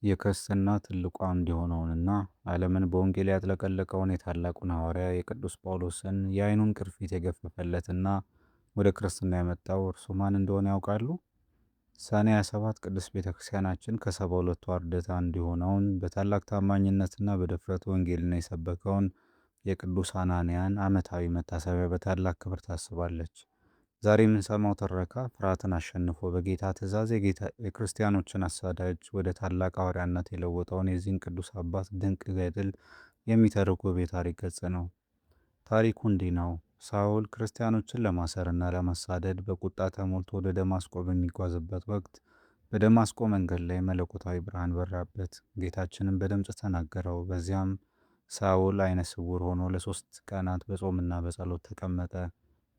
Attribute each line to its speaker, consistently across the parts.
Speaker 1: የክርስትና ትልቁ አምድ የሆነውንና ዓለምን በወንጌል ያጥለቀለቀውን የታላቁን ሐዋርያ የቅዱስ ጳውሎስን የዓይኑን ቅርፊት የገፈፈለትና ወደ ክርስትና ያመጣው እርሱ ማን እንደሆነ ያውቃሉ? ሰኔ 27 ቅድስት ቤተ ክርስቲያናችን ከ72ቱ አርድእት አንዱ የሆነውን በታላቅ ታማኝነትና በድፍረት ወንጌልን የሰበከውን የቅዱስ ሐናንያን ዓመታዊ መታሰቢያ በታላቅ ክብር ታስባለች። ዛሬ የምንሰማው ትረካ ፍርሃትን አሸንፎ በጌታ ትእዛዝ የክርስቲያኖችን አሳዳጅ ወደ ታላቅ ሐዋርያነት የለወጠውን የዚህን ቅዱስ አባት ድንቅ ገድል የሚተርክ ውብ የታሪክ ገጽ ነው። ታሪኩ እንዲህ ነው። ሳውል ክርስቲያኖችን ለማሰርና ለማሳደድ በቁጣ ተሞልቶ ወደ ደማስቆ በሚጓዝበት ወቅት በደማስቆ መንገድ ላይ መለኮታዊ ብርሃን በራበት። ጌታችንም በድምፅ ተናገረው። በዚያም ሳውል ዓይነ ስውር ሆኖ ለ3 ቀናት በጾምና በጸሎት ተቀመጠ።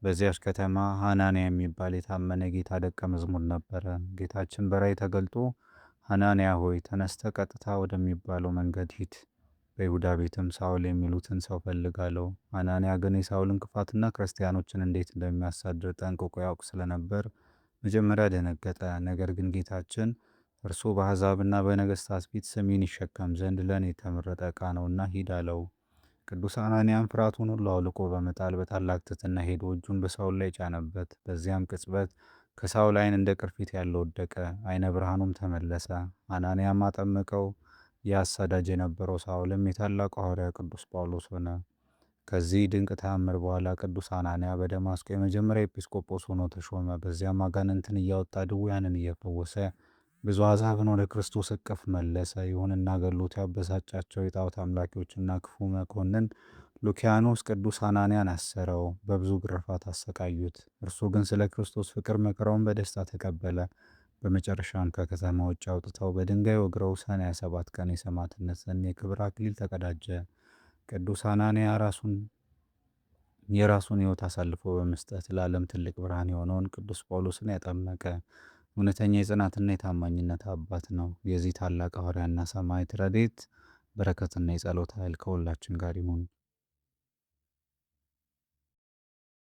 Speaker 1: በዚያች ከተማ ሐናንያ የሚባል የታመነ ጌታ ደቀ መዝሙር ነበረ። ጌታችን በራእይ ተገልጦ ሐናንያ ሆይ ተነስተ ቀጥታ ወደሚባለው መንገድ ሂድ፣ በይሁዳ ቤትም ሳውል የሚሉትን ሰው ፈልግ አለው። ሐናንያ ግን የሳውልን ክፋትና ክርስቲያኖችን እንዴት እንደሚያሳድር ጠንቅቆ ያውቅ ስለነበር መጀመሪያ ደነገጠ። ነገር ግን ጌታችን እርሱ በአሕዛብና በነገሥታት ፊት ስሜን ይሸከም ዘንድ ለእኔ የተመረጠ ዕቃ ነውና ሂድ አለው። ቅዱስ ሐናንያም ፍርሃቱን ሁሉ አውልቆ በመጣል በታላቅ ትሕትና ሄዶ እጁን በሳውል ላይ ጫነበት። በዚያም ቅጽበት ከሳውል ዓይን እንደ ቅርፊት ያለ ወደቀ፣ ዓይነ ብርሃኑም ተመለሰ። ሐናንያም አጠመቀው። የአሳዳጅ የነበረው ሳውልም የታላቁ ሐዋርያ ቅዱስ ጳውሎስ ሆነ። ከዚህ ድንቅ ተአምር በኋላ ቅዱስ ሐናንያ በደማስቆ የመጀመሪያ ኤጲስቆጶስ ሆኖ ተሾመ። በዚያም አጋንንትን እያወጣ ድውያንን እየፈወሰ ብዙ አሕዛብን ወደ ክርስቶስ እቅፍ መለሰ። ይሁንና ገድሎት ያበሳጫቸው የጣዖት አምላኪዎችና ክፉ መኮንን ሉኪያኖስ ቅዱስ ሐናንያን አሰረው፣ በብዙ ግርፋት አሰቃዩት። እርሱ ግን ስለ ክርስቶስ ፍቅር መከራውን በደስታ ተቀበለ። በመጨረሻም ከከተማ ውጭ አውጥተው በድንጋይ ወግረው ሰኔ 27 ቀን የሰማዕትነትን የክብር አክሊል ተቀዳጀ። ቅዱስ ሐናንያ የራሱን ሕይወት አሳልፎ በመስጠት ለዓለም ትልቅ ብርሃን የሆነውን ቅዱስ ጳውሎስን ያጠመቀ እውነተኛ የጽናትና የታማኝነት አባት ነው። የዚህ ታላቅ ሐዋርያና ሰማዕት ረድኤት በረከትና የጸሎት ኃይል ከሁላችን ጋር ይሁን።